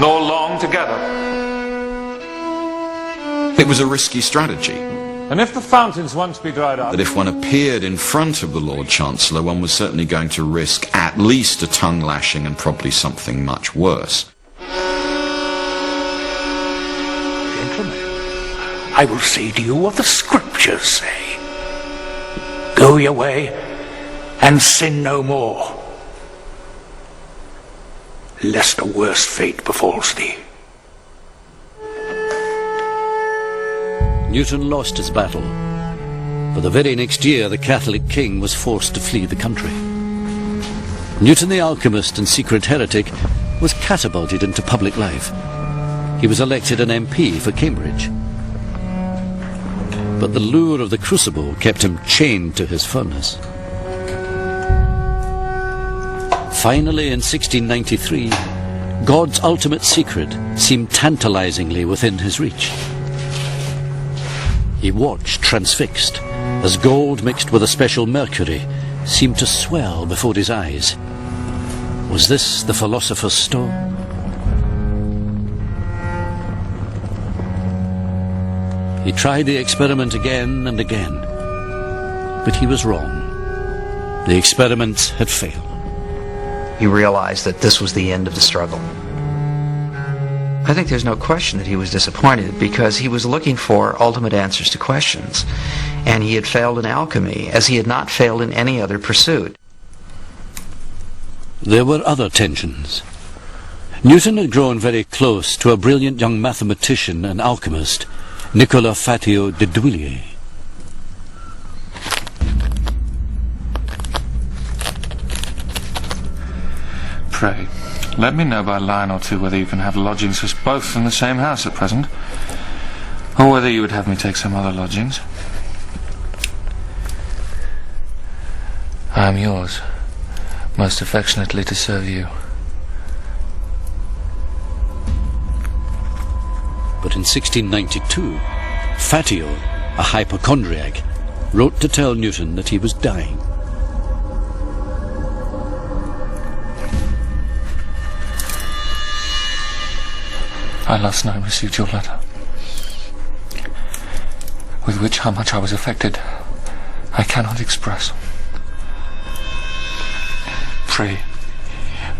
nor long together. It was a risky strategy. And if the fountains once be dried up, That if one appeared in front of the Lord Chancellor, one was certainly going to risk at least a tongue lashing and probably something much worse. Gentlemen, I will say to you what the Scriptures say. Go your way and sin no more, lest a worse fate befalls thee. Newton lost his battle, but the very next year the Catholic king was forced to flee the country. Newton the alchemist and secret heretic was catapulted into public life. He was elected an MP for Cambridge. But the lure of the crucible kept him chained to his furnace. Finally, in 1693, God's ultimate secret seemed tantalizingly within his reach. He watched transfixed as gold mixed with a special mercury seemed to swell before his eyes. Was this the philosopher's stone? He tried the experiment again and again, but he was wrong. The experiments had failed. He realized that this was the end of the struggle. I think there's no question that he was disappointed because he was looking for ultimate answers to questions, and he had failed in alchemy as he had not failed in any other pursuit. There were other tensions. Newton had grown very close to a brilliant young mathematician and alchemist, Nicolas Fatio de Douillier. pray, let me know by a line or two whether you can have lodgings for us both in the same house at present, or whether you would have me take some other lodgings. I am yours, most affectionately to serve you. But in 1692, Fatio, a hypochondriac, wrote to tell Newton that he was dying. I last night received your letter, with which how much I was affected I cannot express. Pray,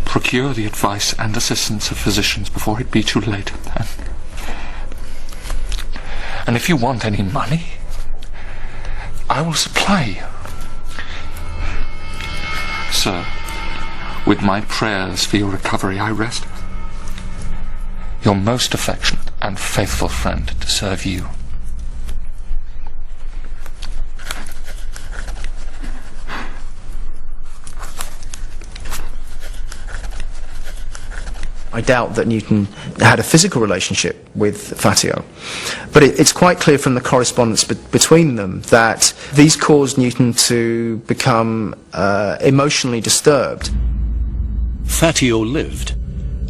procure the advice and assistance of physicians before it be too late. And if you want any money, I will supply you. Sir, with my prayers for your recovery, I rest. Your most affectionate and faithful friend to serve you. I doubt that Newton had a physical relationship with Fatio, but it's quite clear from the correspondence between them that these caused Newton to become emotionally disturbed. Fatio lived,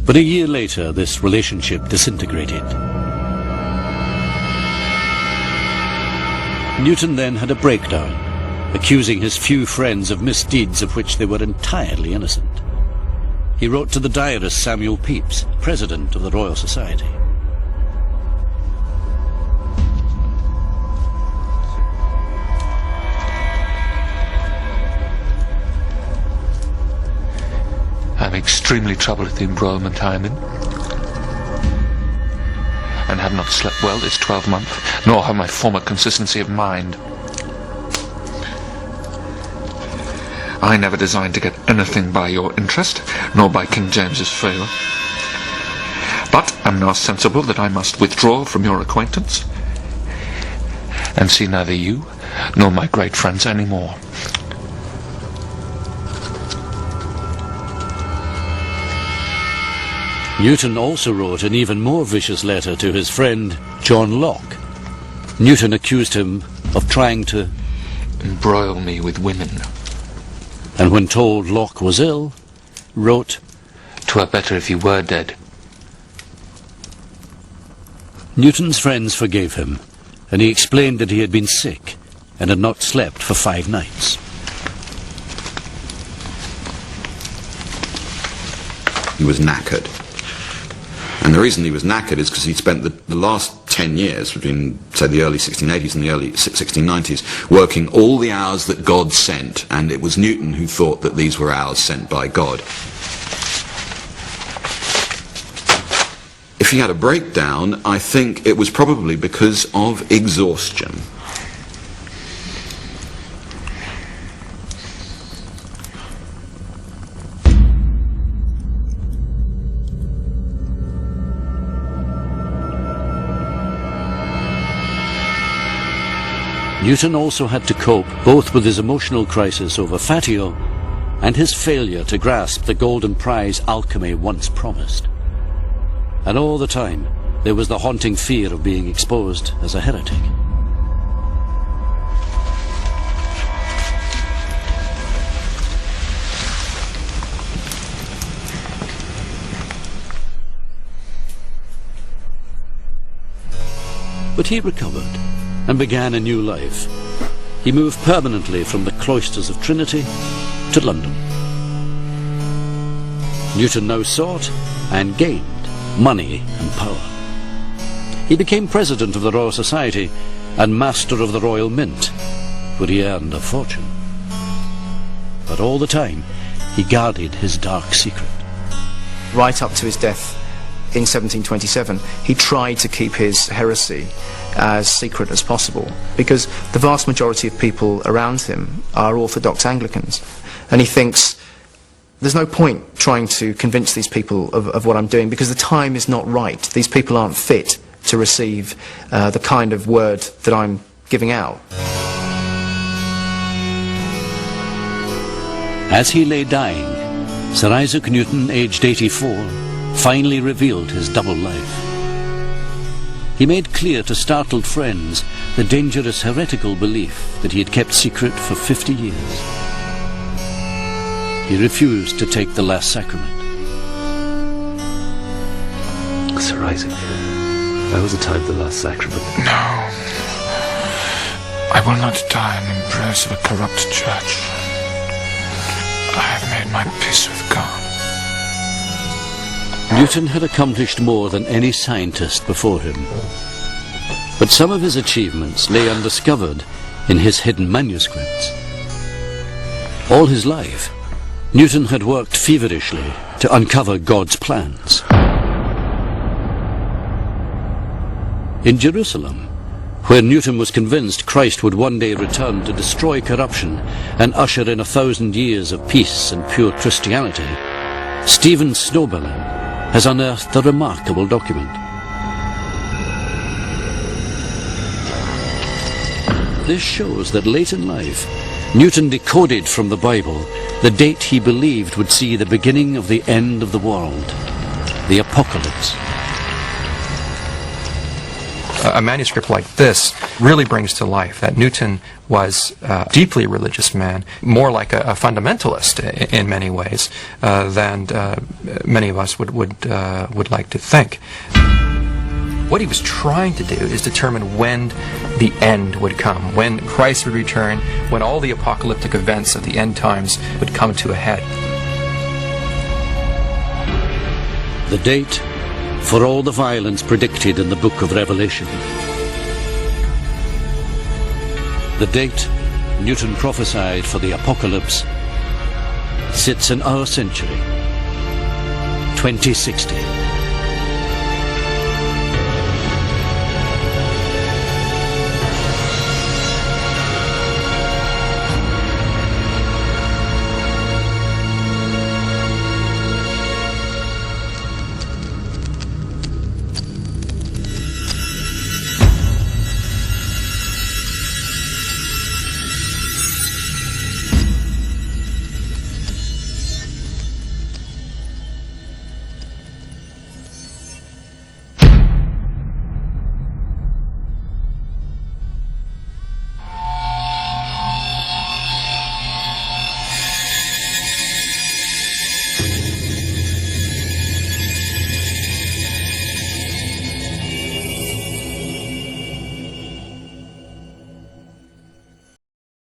but a year later this relationship disintegrated. Newton then had a breakdown, accusing his few friends of misdeeds of which they were entirely innocent. He wrote to the diarist Samuel Pepys, president of the Royal Society. I am extremely troubled at the embroilment I am in, and have not slept well this 12-month, nor have my former consistency of mind. I never designed to get anything by your interest, nor by King James's favour. But am now sensible that I must withdraw from your acquaintance, and see neither you nor my great friends any more. Newton also wrote an even more vicious letter to his friend John Locke. Newton accused him of trying to embroil me with women, and when told Locke was ill, wrote, "'Twere better if you were dead." Newton's friends forgave him, and he explained that he had been sick and had not slept for 5 nights. He was knackered. And the reason he was knackered is because he'd spent the last 10 years, between, say, the early 1680s and the early 1690s, working all the hours that God sent, and it was Newton who thought that these were hours sent by God. If he had a breakdown, I think it was probably because of exhaustion. Newton also had to cope both with his emotional crisis over Fatio and his failure to grasp the golden prize alchemy once promised. And all the time, there was the haunting fear of being exposed as a heretic. But he recovered and began a new life. He moved permanently from the cloisters of Trinity to London. Newton now sought and gained money and power. He became president of the Royal Society and master of the Royal Mint, where he earned a fortune. But all the time, he guarded his dark secret. Right up to his death in 1727, he tried to keep his heresy as secret as possible, because the vast majority of people around him are Orthodox Anglicans, and he thinks there's no point trying to convince these people of what I'm doing, because the time is not right. These people aren't fit to receive the kind of word that I'm giving out. As he lay dying, Sir Isaac Newton, aged 84, finally revealed his double life. He made clear to startled friends the dangerous heretical belief that he had kept secret for 50 years. He refused to take the last sacrament. Sir Isaac, I was the time of the last sacrament. No. I will not die in the embrace of a corrupt church. I have made my peace with God. Newton had accomplished more than any scientist before him. But some of his achievements lay undiscovered in his hidden manuscripts. All his life, Newton had worked feverishly to uncover God's plans. In Jerusalem, where Newton was convinced Christ would one day return to destroy corruption and usher in 1,000 years of peace and pure Christianity, Stephen Snowbelin has unearthed a remarkable document. This shows that late in life, Newton decoded from the Bible the date he believed would see the beginning of the end of the world, the apocalypse. A manuscript like this really brings to life that Newton was a deeply religious man, more like a fundamentalist in many ways than many of us would like to think. What he was trying to do is determine when the end would come, when Christ would return, when all the apocalyptic events of the end times would come to a head. The date for all the violence predicted in the book of Revelation. The date Newton prophesied for the apocalypse sits in our century, 2060.